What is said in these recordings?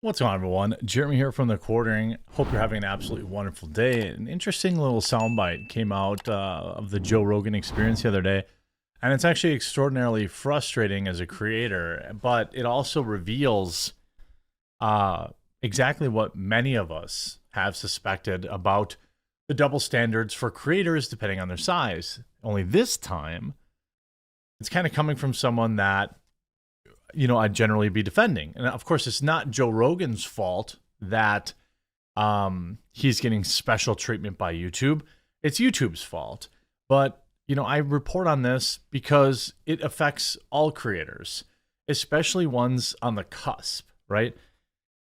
What's going on, everyone? Jeremy here from The Quartering. Hope you're having an absolutely wonderful day. An interesting little soundbite came out of the Joe Rogan experience the other day, and it's actually extraordinarily frustrating as a creator, but it also reveals exactly what many of us have suspected about the double standards for creators depending on their size. Only this time, it's kind of coming from someone that I'd generally be defending. And of course, it's not Joe Rogan's fault that he's getting special treatment by YouTube. It's YouTube's fault. But, I report on this because it affects all creators, especially ones on the cusp, right?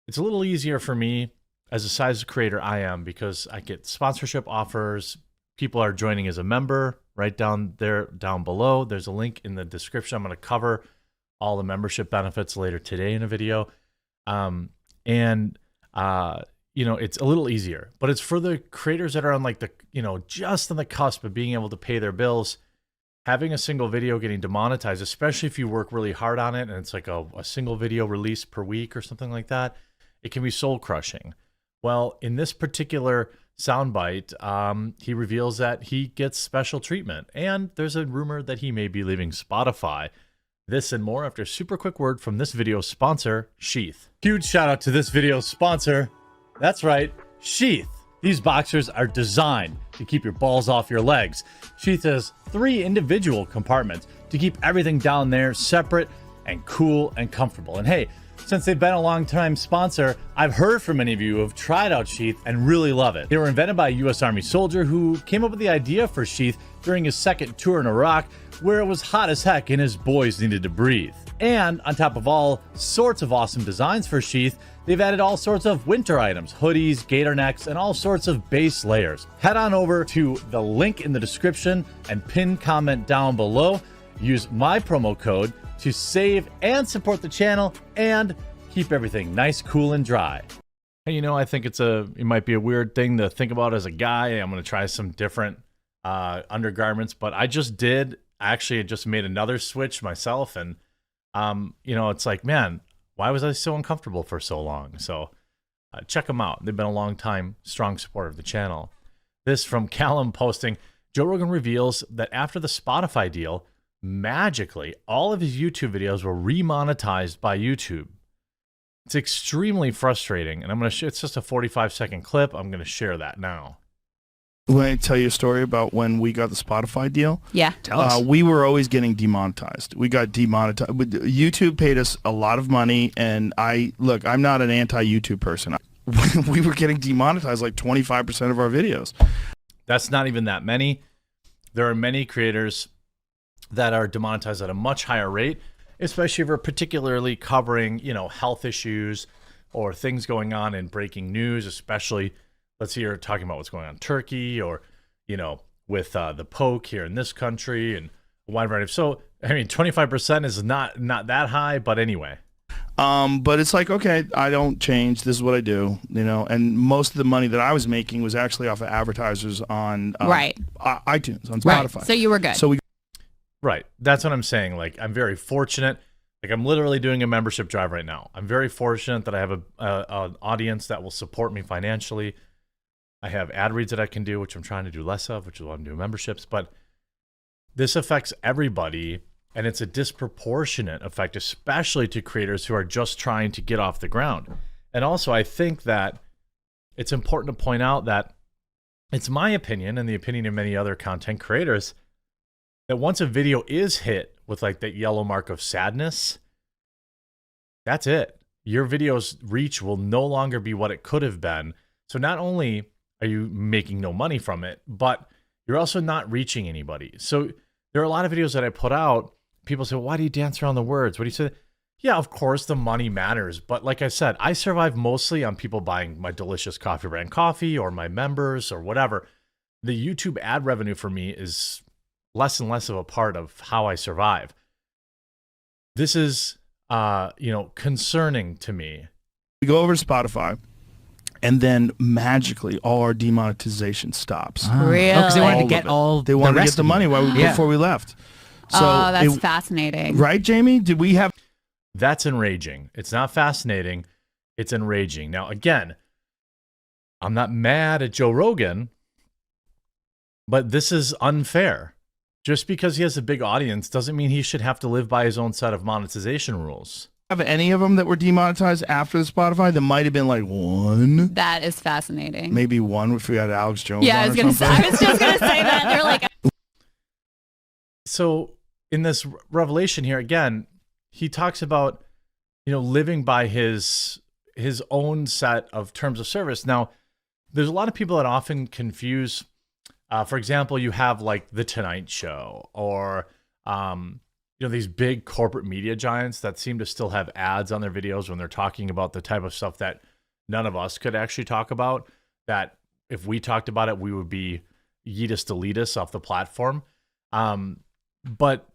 It's a little easier for me as a size creator I am because I get sponsorship offers. People are joining as a member right down there, down below. There's a link in the description. I'm going to cover all the membership benefits later today in a video. It's a little easier, but it's for the creators that are on like the, just on the cusp of being able to pay their bills. Having a single video getting demonetized, especially if you work really hard on it and it's like a single video release per week or something like that, it can be soul crushing. Well, in this particular soundbite, he reveals that he gets special treatment, and there's a rumor that he may be leaving Spotify. This and more after a super quick word from this video's sponsor, Sheath. Huge shout out to this video's sponsor. That's right, Sheath. These boxers are designed to keep your balls off your legs. Sheath has 3 individual compartments to keep everything down there separate and cool and comfortable. And hey, since they've been a long-time sponsor, I've heard from many of you who have tried out Sheath and really love it. They were invented by a U.S. Army soldier who came up with the idea for Sheath during his second tour in Iraq, where it was hot as heck and his boys needed to breathe. And on top of all sorts of awesome designs for Sheath, they've added all sorts of winter items, hoodies, gator necks, and all sorts of base layers. Head on over to the link in the description and pinned comment down below. Use my promo code to save and support the channel and keep everything nice, cool, and dry. Hey, I think it might be a weird thing to think about as a guy. I'm going to try some different undergarments, but I just made another switch myself, and it's like, man, why was I so uncomfortable for so long? So check them out. They've been a long time strong supporter of the channel. This from Callum posting, Joe Rogan reveals that after the Spotify deal, magically all of his YouTube videos were remonetized by YouTube. It's extremely frustrating, and it's just a 45-second clip. I'm going to share that now. When I tell you a story about when we got the Spotify deal, yeah, tell us. We were always getting demonetized. We got demonetized. YouTube paid us a lot of money, and I'm not an anti-YouTube person. We were getting demonetized like 25% of our videos. That's not even that many. There are many creators that are demonetized at a much higher rate, especially if we're particularly covering, health issues or things going on in breaking news, especially. Let's say you're talking about what's going on in Turkey or, with the poke here in this country and a wide variety. So, 25% is not that high, but anyway. But it's like, okay, I don't change. This is what I do, and most of the money that I was making was actually off of advertisers on iTunes, on Spotify. Right. So you were good. Right. That's what I'm saying. Like, I'm very fortunate. Like, I'm literally doing a membership drive right now. I'm very fortunate that I have an audience that will support me financially. I have ad reads that I can do, which I'm trying to do less of, which is why I'm doing memberships. But this affects everybody, and it's a disproportionate effect, especially to creators who are just trying to get off the ground. And also, I think that it's important to point out that it's my opinion, and the opinion of many other content creators, that once a video is hit with like that yellow mark of sadness, that's it. Your video's reach will no longer be what it could have been. So not only are you making no money from it, but you're also not reaching anybody. So there are a lot of videos that I put out. People say, why do you dance around the words? What do you say? Yeah, of course the money matters. But like I said, I survive mostly on people buying my delicious coffee brand coffee or my members or whatever. The YouTube ad revenue for me is less and less of a part of how I survive. This is, concerning to me. We go over to Spotify, and then magically all our demonetization stops. Really? Because they wanted to get They wanted to get the money before we left. So that's fascinating. Right, Jamie? Did we have... That's enraging. It's not fascinating. It's enraging. Now, again, I'm not mad at Joe Rogan, but this is unfair. Just because he has a big audience doesn't mean he should have to live by his own set of monetization rules. Have any of them that were demonetized after the Spotify? There might have been like one. That is fascinating. Maybe one if we had Alex Jones. Yeah, on I was or gonna say. something. I was just gonna say that. They're like, So in this revelation here, again, he talks about, living by his own set of terms of service. Now, there's a lot of people that often confuse. For example, you have like The Tonight Show or, these big corporate media giants that seem to still have ads on their videos when they're talking about the type of stuff that none of us could actually talk about, that if we talked about it, we would be yeetus deletus off the platform. But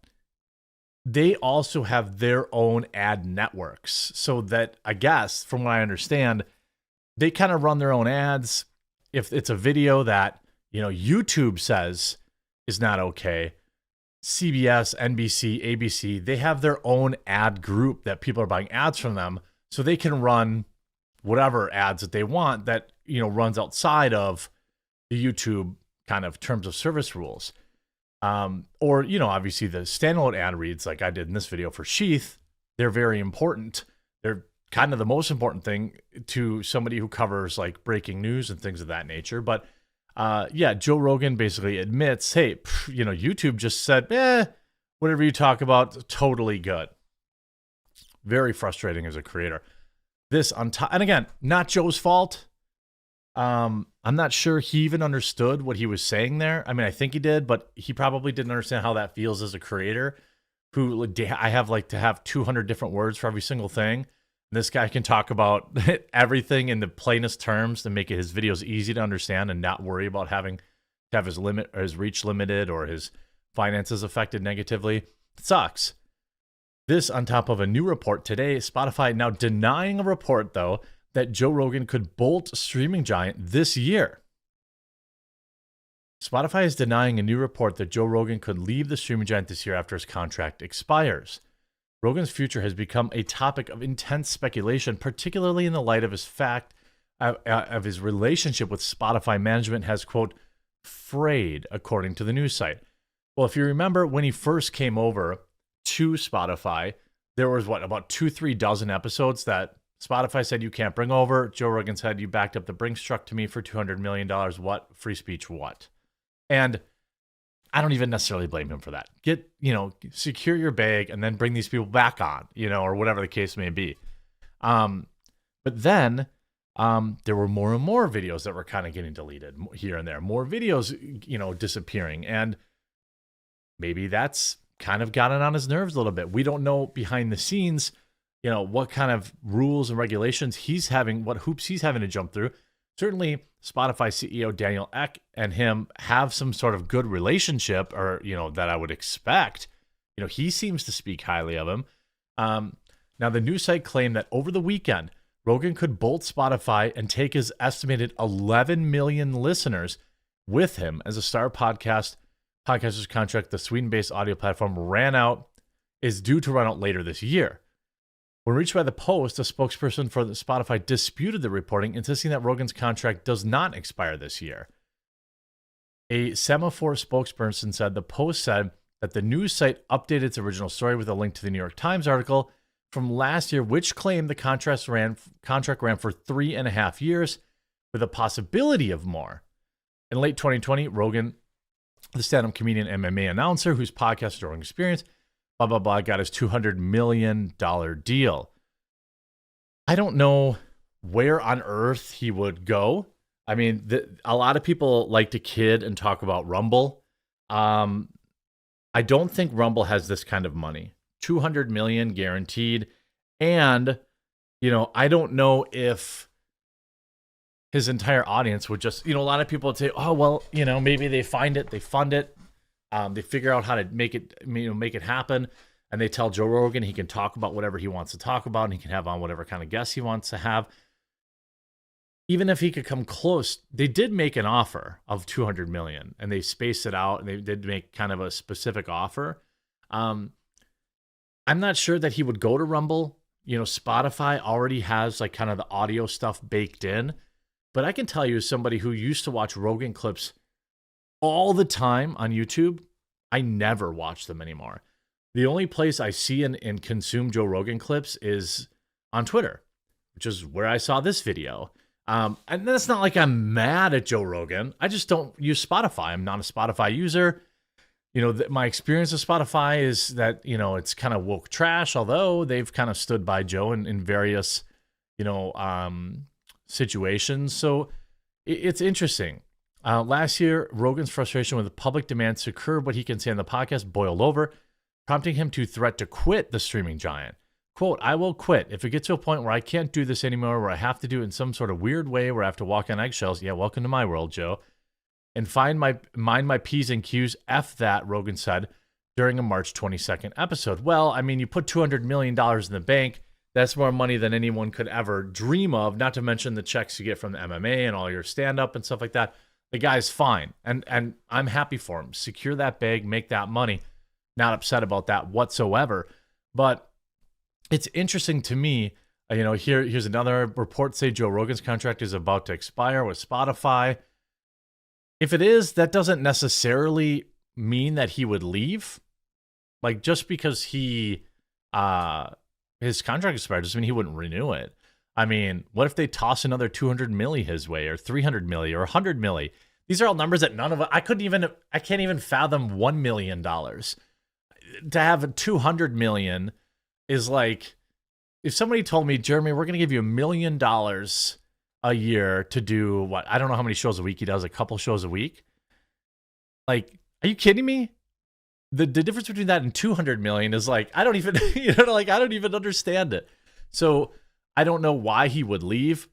they also have their own ad networks, so that, I guess, from what I understand, they kind of run their own ads. If it's a video that, YouTube says is not okay, CBS, NBC, ABC, they have their own ad group that people are buying ads from them, so they can run whatever ads that they want that, runs outside of the YouTube kind of terms of service rules. Or, obviously the standalone ad reads like I did in this video for Sheath, they're very important. They're kind of the most important thing to somebody who covers like breaking news and things of that nature. But Joe Rogan basically admits, hey, YouTube just said, whatever you talk about, totally good. Very frustrating as a creator. This on top, and again, not Joe's fault. I'm not sure he even understood what he was saying there. I mean, I think he did, but he probably didn't understand how that feels as a creator who I have like to have 200 different words for every single thing. This guy can talk about everything in the plainest terms to make his videos easy to understand and not worry about having to have his reach limited or his finances affected negatively. It sucks. This on top of a new report today, Spotify now denying a report, though, that Joe Rogan could bolt streaming giant this year. Spotify is denying a new report that Joe Rogan could leave the streaming giant this year after his contract expires. Rogan's future has become a topic of intense speculation, particularly in the light of his relationship with Spotify management has, quote, frayed, according to the news site. Well, if you remember when he first came over to Spotify, there was about 2-3 dozen episodes that Spotify said you can't bring over. Joe Rogan said you backed up the Brinks truck to me for $200 million. What? Free speech, what? And I don't even necessarily blame him for that. Secure your bag and then bring these people back on, or whatever the case may be. But then there were more and more videos that were kind of getting deleted here and there. More videos, disappearing. And maybe that's kind of gotten on his nerves a little bit. We don't know behind the scenes, what kind of rules and regulations he's having, what hoops he's having to jump through. Certainly, Spotify CEO Daniel Ek and him have some sort of good relationship, or that I would expect. He seems to speak highly of him. Now, the news site claimed that over the weekend, Rogan could bolt Spotify and take his estimated 11 million listeners with him as a star podcaster's contract. The Sweden-based audio platform is due to run out later this year. When reached by the Post, a spokesperson for Spotify disputed the reporting, insisting that Rogan's contract does not expire this year. A Semaphore spokesperson said the Post said that the news site updated its original story with a link to the New York Times article from last year, which claimed the contract ran for 3.5 years with a possibility of more. In late 2020, Rogan, the stand-up comedian and MMA announcer whose podcast Rogan Experience, got his $200 million deal. I don't know where on earth he would go. I mean, a lot of people like to kid and talk about Rumble. I don't think Rumble has this kind of money. 200 million guaranteed. And, I don't know if his entire audience would just, a lot of people would say, oh, well, maybe they find it, they fund it. They figure out how to make it happen, and they tell Joe Rogan he can talk about whatever he wants to talk about, and he can have on whatever kind of guests he wants to have. Even if he could come close, they did make an offer of 200 million, and they spaced it out, and they did make kind of a specific offer. I'm not sure that he would go to Rumble Spotify already has like kind of the audio stuff baked in. But I can tell you, as somebody who used to watch Rogan clips all the time on YouTube, I never watch them anymore. The only place I see and consume Joe Rogan clips is on Twitter, which is where I saw this video. And that's not like I'm mad at Joe Rogan. I just don't use Spotify. I'm not a Spotify user. My experience with Spotify is that, it's kind of woke trash, although they've kind of stood by Joe in various, situations. So it's interesting. Last year, Rogan's frustration with the public demands to curb what he can say on the podcast boiled over, prompting him to threat to quit the streaming giant. Quote, "I will quit if it gets to a point where I can't do this anymore, where I have to do it in some sort of weird way, where I have to walk on eggshells." Yeah, welcome to my world, Joe. "And mind my P's and Q's. F that," Rogan said during a March 22nd episode. Well, I mean, you put $200 million in the bank. That's more money than anyone could ever dream of, not to mention the checks you get from the MMA and all your stand-up and stuff like that. The guy's fine, and I'm happy for him. Secure that bag, make that money. Not upset about that whatsoever. But it's interesting to me, here's another report say Joe Rogan's contract is about to expire with Spotify. If it is, that doesn't necessarily mean that he would leave. Like, just because his contract expired doesn't mean he wouldn't renew it. I mean, what if they toss another 200 milli his way, or 300 milli, or 100 milli? These are all numbers that none of us, I can't even fathom $1 million. To have 200 million is like, if somebody told me, Jeremy, we're going to give you $1 million a year to do what? I don't know how many shows a week he does, a couple shows a week. Like, are you kidding me? The difference between that and 200 million is like, I don't even, I don't even understand it. So I don't know why he would leave.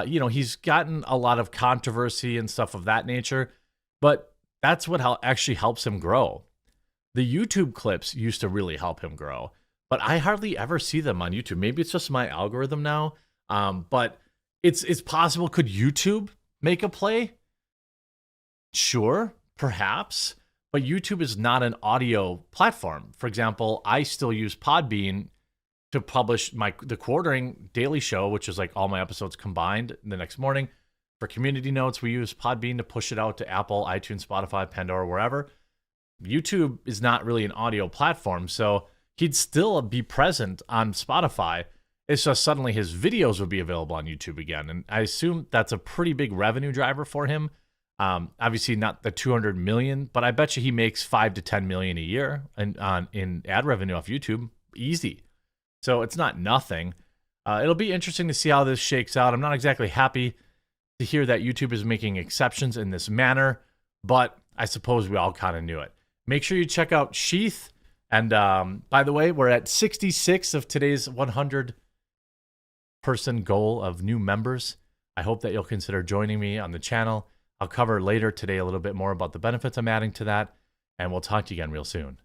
He's gotten a lot of controversy and stuff of that nature, but that's what actually helps him grow. The YouTube clips used to really help him grow, but I hardly ever see them on YouTube. Maybe it's just my algorithm now. But it's possible. Could YouTube make a play? Sure, perhaps. But YouTube is not an audio platform. For example, I still use Podbean to publish the quartering daily show, which is like all my episodes combined the next morning. For community notes, we use Podbean to push it out to Apple, iTunes, Spotify, Pandora, wherever. YouTube is not really an audio platform, so he'd still be present on Spotify. It's just suddenly his videos would be available on YouTube again. And I assume that's a pretty big revenue driver for him. Obviously not the 200 million, but I bet you he makes 5 to 10 million a year in ad revenue off YouTube. Easy. So it's not nothing. It'll be interesting to see how this shakes out. I'm not exactly happy to hear that YouTube is making exceptions in this manner, but I suppose we all kind of knew it. Make sure you check out Sheath. And by the way, we're at 66 of today's 100-person goal of new members. I hope that you'll consider joining me on the channel. I'll cover later today a little bit more about the benefits I'm adding to that, and we'll talk to you again real soon.